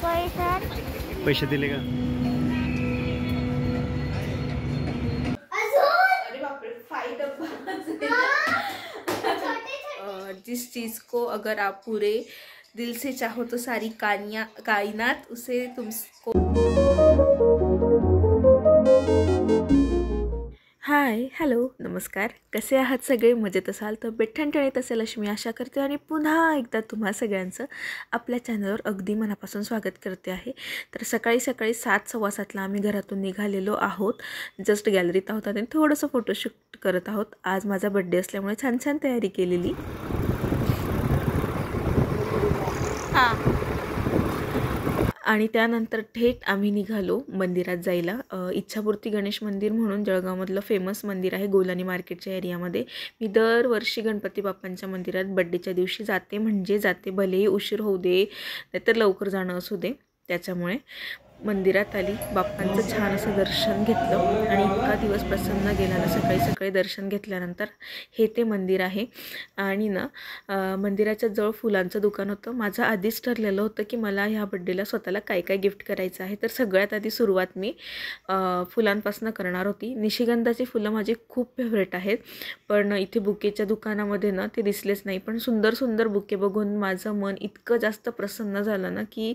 पैसे दिले का? जिस चीज़ को अगर आप पूरे दिल से चाहो तो सारी कायनात उसे तुमको। हाय, हॅलो, नमस्कार. कसे आहात सगळे? मजेत असाल तर ठणठणीत असेल अशी मी आशा करते आणि पुन्हा एकदा तुम्हा सगळ्यांचं आपल्या चॅनलवर अगदी मनापासून स्वागत करते आहे. तर सकाळी 7:15 आम्ही घरातून निघालेलो आहोत. जस्ट गॅलरीत आहोत आणि थोडंसं फोटोशूट करत आहोत. आज माझा बड्डे असल्यामुळे छान छान तयारी केलेली. आणि त्यानंतर थेट आम्ही निघालो मंदिरात जायला. इच्छापूर्ती गणेश मंदिर म्हणून जळगावमधलं फेमस मंदिर आहे गोलानी मार्केटच्या एरियामध्ये. मी दरवर्षी गणपती बाप्पांच्या मंदिरात बड्डेच्या दिवशी जाते, म्हणजे जाते, भलेही उशीर होऊ दे नाहीतर लवकर जाणं असू दे. त्याच्यामुळे मंदिरात आली, बाप्पांचं छान असं दर्शन घेतलं आणि इतका दिवस प्रसन्न गेला ना. सकाळी दर्शन घेतल्यानंतर हे ते मंदिर आहे आणि ना मंदिराच्या जवळ फुलांचं दुकान होतं. माझं आधीच ठरलेलं होतं की मला ह्या बड्डेला स्वतःला काय काय गिफ्ट करायचं आहे. तर सगळ्यात आधी सुरुवात मी फुलांपासून करणार होती. निशिगंधाची फुलं माझी खूप फेवरेट आहेत, पण इथे बुकेच्या दुकानामध्ये ना ते दिसलेच नाही. पण सुंदर सुंदर बुके बघून माझं मन इतकं जास्त प्रसन्न झालं ना की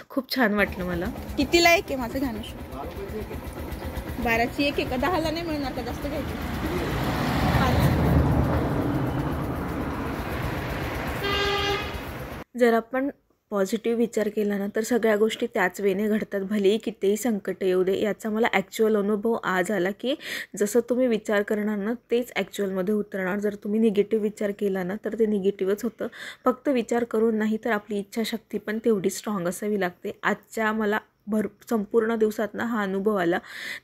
खूप छान वाटलं मला. कितीला एक आहे माझं घाणूश? 12ची एक आहे का? 10ला नाही मिळणार का? जास्त घ्यायची. जर आपण पॉझिटिव्ह विचार केला ना तर सगळ्या गोष्टी त्याच वेने घडतात. भलेही कितीही संकट येऊ दे. याचा मला ॲक्च्युअल अनुभव आज आला की जसं तुम्ही विचार करणार ना तेच ॲक्च्युअलमध्ये उतरणार. जर तुम्ही निगेटिव्ह विचार केला ना तर ते निगेटिव्हच होतं. फक्त विचार करून नाही तर आपली इच्छाशक्ती पण तेवढी स्ट्रॉंग असावी लागते. आजच्या मला संपूर्ण दिवसात ना हा अनुभव आला.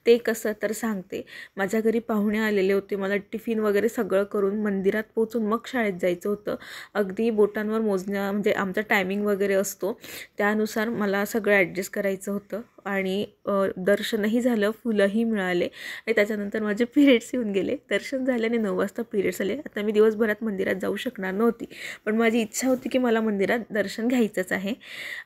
ते कसं तर सांगते. माझ्या घरी पाहुणे आलेले होते. मला टिफिन वगैरे सगळं करून मंदिरात पोचून मग शाळेत जायचं होतं. अगदी बोटांवर मोजण्या म्हणजे आमचा टायमिंग वगैरे असतो त्यानुसार मला सगळं ॲडजस्ट करायचं होतं आणि दर्शनही झालं, फुलंही मिळाले आणि त्याच्यानंतर माझे पिरियड्स येऊन गेले. दर्शन झाले आणि 9 वाजता पिरियड्स आले. आता मी दिवसभरात मंदिरात जाऊ शकणार नव्हती, पण माझी इच्छा होती की मला मंदिरात दर्शन घ्यायचंच आहे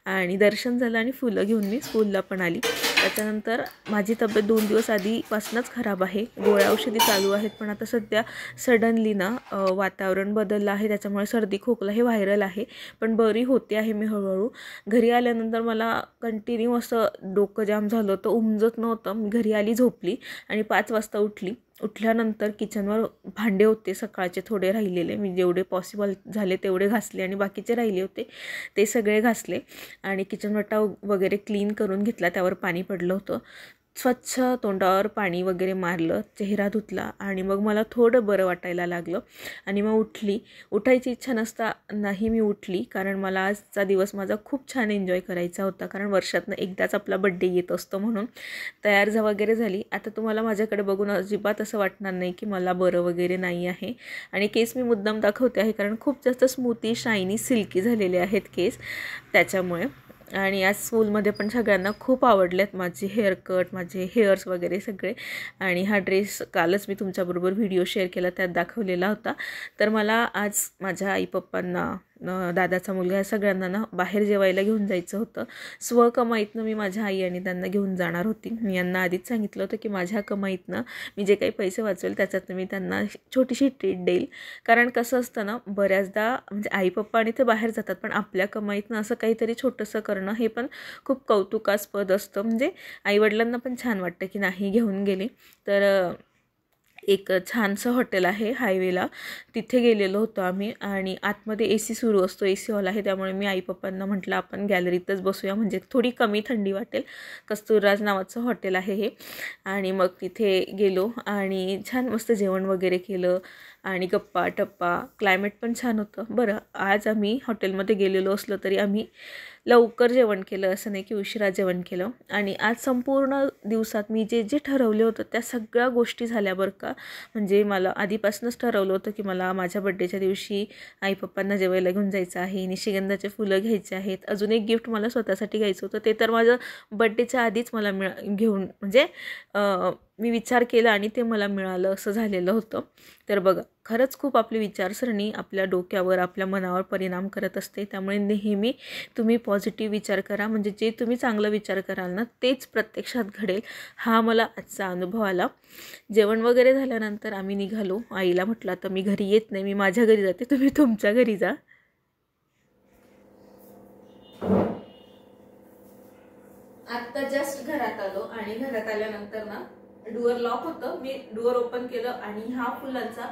आणि दर्शन झालं आणि फुलं घेऊन मी स्कूलला पण आली. त्याच्यानंतर माझी तब्येत 2 दिवस आधीपासूनच खराब आहे. गोळ्या औषधी चालू आहेत, पण आता सध्या सडनली ना वातावरण बदललं आहे, त्याच्यामुळे सर्दी खोकला हे व्हायरल आहे. पण बरी होते आहे मी हळूहळू. घरी आल्यानंतर मला कंटिन्यू असं डोकं जाम झालं होतं, उमजत नव्हतं. मी घरी आली, झोपली आणि 5 वाजता उठली. उठल्यानंतर किचनवर भांडे होते सकाळचे थोडे राहिलेले. मी जेवढे पॉसिबल झाले तेवढे घासले आणि बाकीचे राहिले होते ते सगळे घासले आणि किचन वटा वगैरे क्लीन करून घेतला. त्यावर पाणी पडलं होतं. स्वच्छ तोंडावर पाणी वगैरे मारलं, चेहरा धुतला आणि मग मला थोडं बरं वाटायला लागलं आणि मग उठायची इच्छा नसतानाही मी उठली, कारण मला आजचा दिवस माझा खूप छान एन्जॉय करायचा होता. कारण वर्षातनं एकदाच आपला बड्डे येत असतो म्हणून तयार वगैरे झाली. आता तुम्हाला माझ्याकडे बघून अजिबात असं वाटणार नाही की मला बरं वगैरे नाही आहे. आणि केस मी मुद्दाम दाखवते आहे कारण खूप जास्त स्मूथी, शायनी, सिल्की झालेले आहेत केस त्याच्यामुळे. आणि आज स्कूलमध्ये पण सगळ्यांना खूप आवडलेत माझे हेअरकट, माझे हेअर्स वगैरे सगळे. आणि हा ड्रेस कालच मी तुमच्याबरोबर व्हिडिओ शेअर केला, त्यात दाखवलेला होता. तर मला आज माझ्या आई पप्पांना, दादाचा मुलगा या सगळ्यांना ना बाहेर जेवायला घेऊन जायचं होतं. स्वकमाईतनं मी माझ्या आई आणि त्यांना घेऊन जाणार होती. मी यांना आधीच सांगितलं होतं की माझ्या कमाईतनं मी जे काही पैसे वाचवेल त्याच्यातनं मी त्यांना छोटीशी ट्रीट देईल. कारण कसं असतं ना, बऱ्याचदा म्हणजे आई पप्पा आणि ते बाहेर जातात, पण आपल्या कमाईतनं असं काहीतरी छोटंसं करणं हे पण खूप कौतुकास्पद असतं. म्हणजे आईवडिलांना पण छान वाटतं की नाही घेऊन गेले. तर एक छानसं हॉटेल आहे हायवेला, तिथे गेलेलो होतो आम्ही आणि आतमध्ये AC सुरू असतो, AC हॉल आहे. त्यामुळे मी आई पप्पांना म्हटलं आपण गॅलरीतच बसूया, म्हणजे थोडी कमी थंडी वाटेल. कस्तुरराज नावाचं हॉटेल आहे हे. आणि मग तिथे गेलो आणि छान मस्त जेवण वगैरे केलं आणि गप्पा टप्पा. क्लायमेट पण छान होतं. बरं, आज आम्ही हॉटेलमध्ये गेलेलो असलो तरी आम्ही लवकर जेवण केलं, असं नाही की उशिरा जेवण केलं. आणि आज संपूर्ण दिवसात मी जे जे ठरवलं होतं त्या सगळ्या गोष्टी झाल्या बरं का. म्हणजे मला आधीपासूनच ठरवलं होतं की मला माझ्या बड्डेच्या दिवशी आई पप्पांना जेवायला घेऊन जायचं आहे, निशिगंधाचे फुलं घ्यायचे आहेत, अजून एक गिफ्ट मला स्वतःसाठी घ्यायचं होतं. ते तर माझं बड्डेच्या आधीच मला घेऊन म्हणजे मी विचार केला आणि ते मला मिळालं असं झालेलं होतं. तर बघा, खरंच खूप आपली विचारसरणी आपल्या डोक्यावर, आपल्या मनावर परिणाम करत असते. त्यामुळे नेहमी तुम्ही पॉझिटिव्ह विचार करा, म्हणजे जे तुम्ही चांगलं विचार कराल ना तेच प्रत्यक्षात घडेल. हा मला आजचा अनुभव आला. जेवण वगैरे झाल्यानंतर आम्ही निघालो. आईला म्हटलं आता मी घरी येत नाही, मी माझ्या घरी जाते, तुम्ही तुमच्या घरी जा. आत्ता जस्ट घरात आलो आणि घरात आल्यानंतर ना डोअर लॉक होतं. मी डोअर ओपन केलं आणि ह्या फुलांचा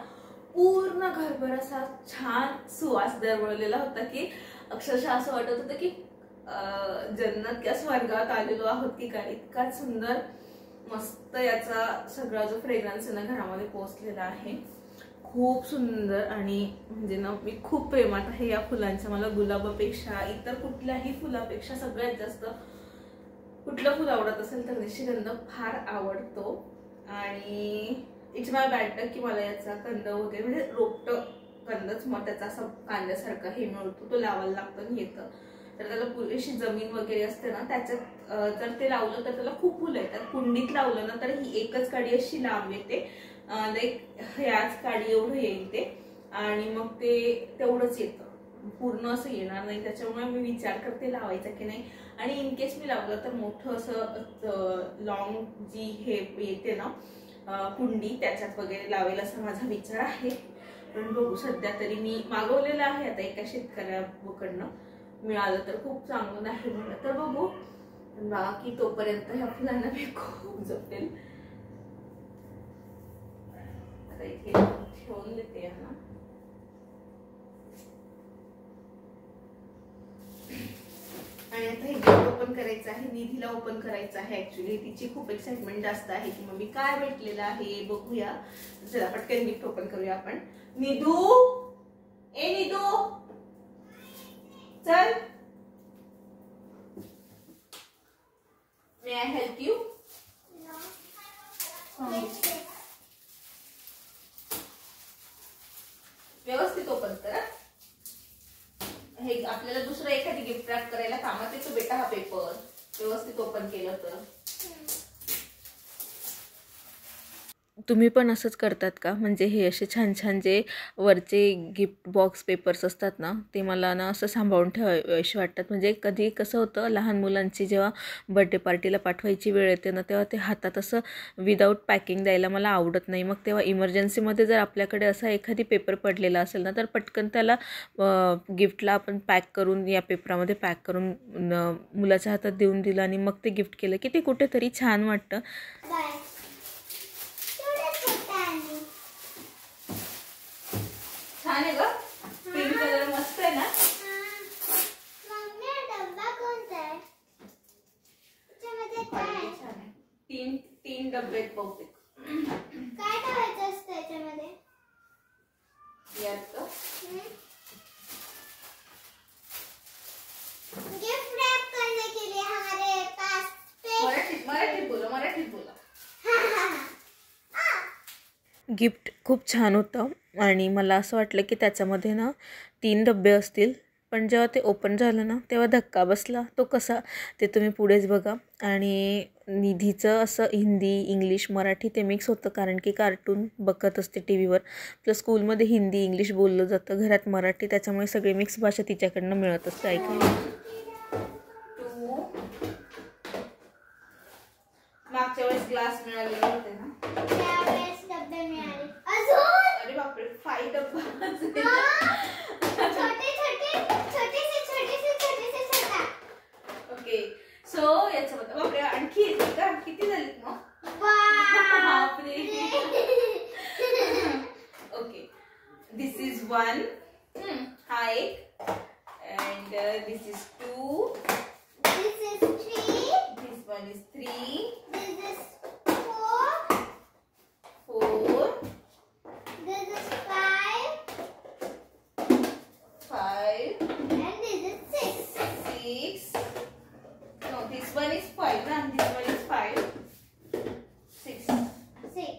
पूर्ण घरभर असा छान सुवास दरवळलेला होता की अक्षरशः असं वाटत होतं की जन्नत किंवा स्वर्गात आलेलो आहोत की काय. इतका सुंदर मस्त याचा सगळा जो फ्रेग्रन्स आहे ना घरामध्ये पोहोचलेला आहे. खूप सुंदर आणि म्हणजे ना मी खूप प्रेमात आहे या फुलांच्या. मला गुलाबापेक्षा इतर कुठल्याही फुलापेक्षा सगळ्यात जास्त कुठलं फुल आवडत असेल तर निशिगंध फार आवडतो. आणि इट्स माय बॅड लक की मला याचा कंद वगैरे म्हणजे रोपटं कंदच मग त्याचा असा कांद्यासारखा हे मिळतो, तो लावायला लागतो आणि येतं. तर त्याला पुरेशी जमीन वगैरे असते ना त्याच्यात जर ते लावलं तर त्याला खूप फुलं येतात. कुंडीत लावलं ना तर ही एकच काडी अशी लांब येते, लाईक ह्याच काडी एवढं येईल ते, आणि मग ते तेवढंच येतं, पूर्ण असं येणार नाही. त्याच्यामुळे मी विचार करते लावायचा की नाही. आणि इन केस मी लावलं तर मोठं असं लॉंग जी हे येते ना कुंडी त्याच्यात वगैरे लावेल असा माझा विचार आहे. पण बघू, सध्या तरी मी मागवलेलं आहे आता एका शेतकऱ्याकडनं, मिळालं तर खूप चांगलं, नाही म्हणलं तर बघू. बाकी तोपर्यंत ह्या फुलांना मी खूप जपेल. आता इथे ठेवून देते यांना. आणि आता हे गिफ्ट ओपन करायचं आहे, निधीला ओपन करायचं आहे. ऍक्च्युली तिची खूप एक्साइटमेंट जास्त आहे की मम्मी काय भेटलेलं आहे बघूया. चला पटकन गिफ्ट ओपन करूया आपण. निधू, ए निधू चल, मे आय हेल्प यू? व्यवस्थित ओपन करा. हे आपल्याला दुसरं एखादी गिफ्ट रॅप करायला कामात येतो बेटा हा पेपर, व्यवस्थित ओपन केलं तर. तुम्ही पण असंच करतात का? म्हणजे हे असे छान छान जे वरचे गिफ्ट बॉक्स पेपर्स असतात ना ते मला ना असं सांभाळून ठेवायचे वाटतात. म्हणजे कधी कसं होतं, लहान मुलांची जेव्हा बर्थडे पार्टीला पाठवायची वेळ येते ना तेव्हा ते हातात असं विदाऊट पॅकिंग द्यायला मला आवडत नाही. मग तेव्हा इमर्जन्सीमध्ये जर आपल्याकडे असा एखादी पेपर पडलेला असेल ना तर पटकन त्याला गिफ्टला आपण पॅक करून या पेपरामध्ये पॅक करून मुलाच्या हातात देऊन दिलं आणि मग ते गिफ्ट केलं की ते कुठेतरी छान वाटतं. छान आहे ग, पिंक कलर मस्त आहे ना. मम्मी डब्बा कोणता आहे? त्याच्यामध्ये काय आहे? तीन डब्बे आहेत बहुतेक. काय ठेवायचं असतं त्याच्यामध्ये? यात गिफ्ट रैप करने के लिए हमारे पास मराठीत बोला. गिफ्ट खूप छान होतं आणि मला असं वाटलं की त्याच्यामध्ये ना 3 डब्बे असतील. पण जेव्हा ते ओपन झालं ना तेव्हा धक्का बसला. तो कसा ते तुम्ही पुढेच बघा. आणि निधीचं असं हिंदी, इंग्लिश, मराठी ते मिक्स होतं, कारण की कार्टून बघत असते टी व्हीवर. प्लस स्कूलमध्ये हिंदी इंग्लिश बोललं जातं, घरात मराठी, त्याच्यामुळे सगळी मिक्स भाषा तिच्याकडनं मिळत असते ऐकायला. मागच्या वेळेस ग्लास मिळालेले होते ना, त्यावेळेस डब्बे मिळाले. अजून अरे बापरे 5 डब्बा. छोटे छोटा. ओके, सो याच्यामध्ये बापरे आणखी येते का? किती झालीत मग? बापरे. ओके, दिस इज 1, हा एक, and this is 2, This is 3. This one is 3, This is 4. 4, This is 5. 5, And this is 6. 6. No, this one is 5 na, this one is 5. 6. 6.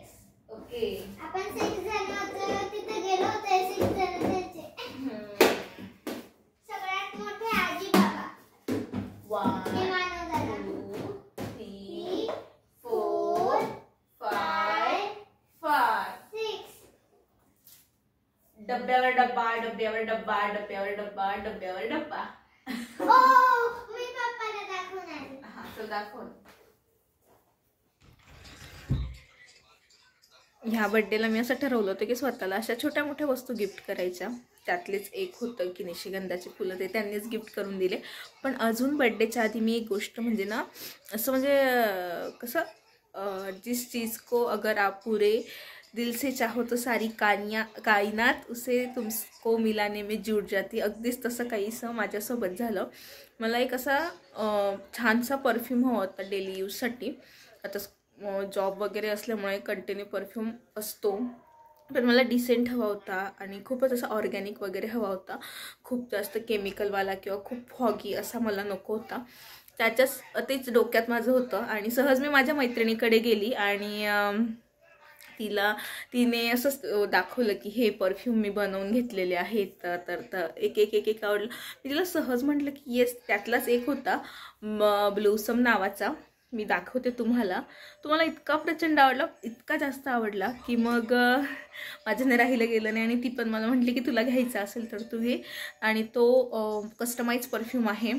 Okay. आपण 6 जण होतो, तिथे गेलो होतो 6 जण त्याचे. सगळ्यात मोठे आजी बाबा. 1, हे मानव दादा. 2, 3, डब्यावर डब्बा डब्यावर डब्बा डब्यावर डब्बा डब्यावर डब्बा. ओ मी पप्पाला दाखवून आले. हा चल दाखव. ह्या बड्डेला मी असं ठरवलं होतं की स्वतःला अशा छोट्या मोठ्या वस्तू गिफ्ट करायच्या. त्यातलेच एक होतं की निशिगंधाची फुलं, ते त्यांनीच गिफ्ट करून दिले. पण अजून बड्डेच्या आधी मी एक गोष्ट म्हणजे ना असं म्हणजे कसं जिस चीज़ को अगर आप पूरे दिल से चाहो तो सारी कायनात उसे तुमको मिलाने में जुट जाती. अगदीच तसं काहीसं माझ्यासोबत झालं. मला एक असा छानसा परफ्यूम हवा होता डेली यूजसाठी. आता जॉब वगैरे असल्यामुळे कंटिन्यू परफ्यूम असतो, पण मला डिसेंट हवा होता आणि खूपच असा ऑर्गॅनिक वगैरे हवा होता. खूप जास्त केमिकलवाला किंवा खूप फॉगी असा मला नको होता. तेच डोक्यात माझं होतं आणि सहज मी माझ्या मैत्रिणीकडे गेली आणि तिने असंच दाखवलं की हे परफ्यूम मी बनवून घेतलेले आहेत. तर एक आवडलं. मी तिला सहज म्हटलं की येस, त्यातलाच एक होता ब्लूसम नावाचा. मी दाखवते तुम्हाला इतका प्रचंड आवडला, इतका जास्त आवडला की मग माझ्याने राहिलं गेलं नाही. आणि ती पण मला म्हटली की तुला घ्यायचा असेल तर तू घे. आणि तो कस्टमाइज परफ्यूम आहे.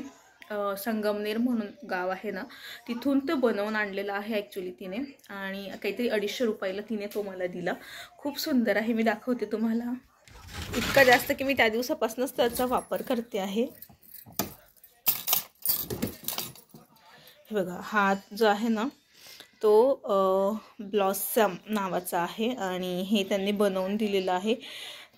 संगमनेर म्हणून गाव आहे ना, तिथून तो बनवून आणलेला आहे ॲक्च्युली तिने. आणि काहीतरी 250 रुपयाला तिने तो मला दिला. खूप सुंदर आहे. मी दाखवते तुम्हाला. इतका जास्त की मी त्या दिवसापासूनच त्याचा वापर करते आहे. हे बघा, हा जो आहे ना तो ब्लॉसम नावाचा आहे आणि हे त्यांनी बनवून दिलेलं आहे.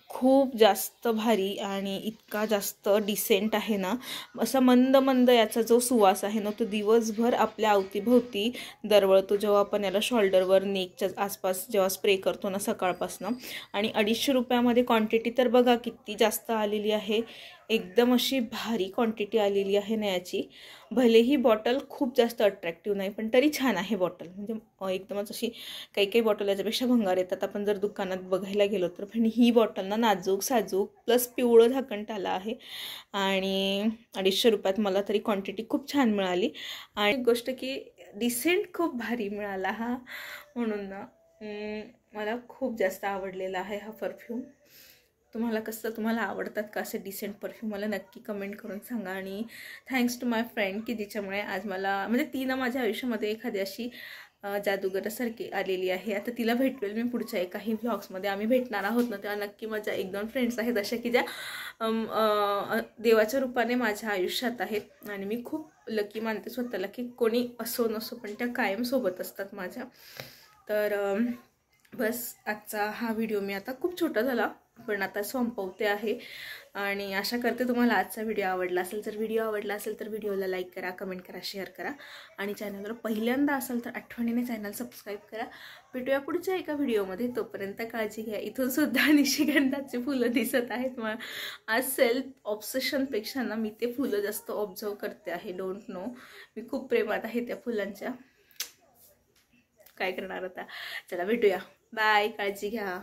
खूप जास्त भारी आणि इतका जास्त डिसेंट आहे ना. असा मंद मंद याचा जो सुवास आहे ना तो दिवसभर आपल्या अवतीभोवती दरवळतो जेव्हा आपण याला शोल्डरवर नेकच्या आसपास जेव्हा स्प्रे करतो ना सकाळपासून. आणि 250 रुपयामध्ये क्वांटिटी तर बघा किती जास्त आलेली आहे. एकदम अशी भारी क्वांटिटी आलेली आहे ना याची. भलेही बॉटल खूप जास्त अट्रॅक्टिव्ह नाही पण तरी छान आहे बॉटल. म्हणजे एकदमच अशी काही बॉटल याच्यापेक्षा भंगार येतात आपण जर दुकानात बघायला गेलो तर. पण ही बॉटल ना नाजूक साजूक प्लस पिवळं झाकण त्याला आहे. आणि 250 रुपयात मला तरी क्वांटिटी खूप छान मिळाली. आणि गोष्ट की डिसेंट खूप भारी मिळाला हा. म्हणून ना मला खूप जास्त आवडलेला आहे हा परफ्यूम. तुम्हाला आवडतात का असे डिसेंट परफ्यूम? मला नक्की कमेंट करून सांगा. आणि थँक्स टू माय फ्रेंड की जिच्यामुळे आज मला म्हणजे तिनं माझ्या आयुष्यामध्ये एखादी अशी जादूगरासारखी आलेली आहे. आता तिला भेटवेल मी पुढच्या काही व्लॉग्समध्ये. आम्ही भेटणार आहोत ना तेव्हा नक्की माझ्या 1-2 फ्रेंड्स आहेत अशा की ज्या देवाच्या रूपाने माझ्या आयुष्यात आहेत. आणि मी खूप लकी मानते स्वतःला की कोणी असो नसो पण त्या कायम सोबत असतात माझ्या. तर बस आजचा हा व्हिडिओ मी आता खूप छोटा झाला पण आता संपवते आहे. आणि आशा करते तुम्हाला आजचा व्हिडिओ आवडला असेल. जर व्हिडिओ आवडला असेल तर व्हिडिओला लाईक करा, कमेंट करा, शेअर करा. आणि चॅनलवर पहिल्यांदा असेल तर आठवणीने चॅनल सबस्क्राईब करा. भेटूया पुढच्या एका व्हिडिओमध्ये. तोपर्यंत काळजी घ्या. इथून सुद्धा निशिगंधाची फुलं दिसत आहेत. मला आज सेल्फ ऑब्सेशनपेक्षा ना मी ते फुलं जास्त ऑब्झर्व करते आहे. डोंट नो, मी खूप प्रेमात आहे त्या फुलांच्या. काय करणार आता. चला भेटूया. बाय. काळजी घ्या.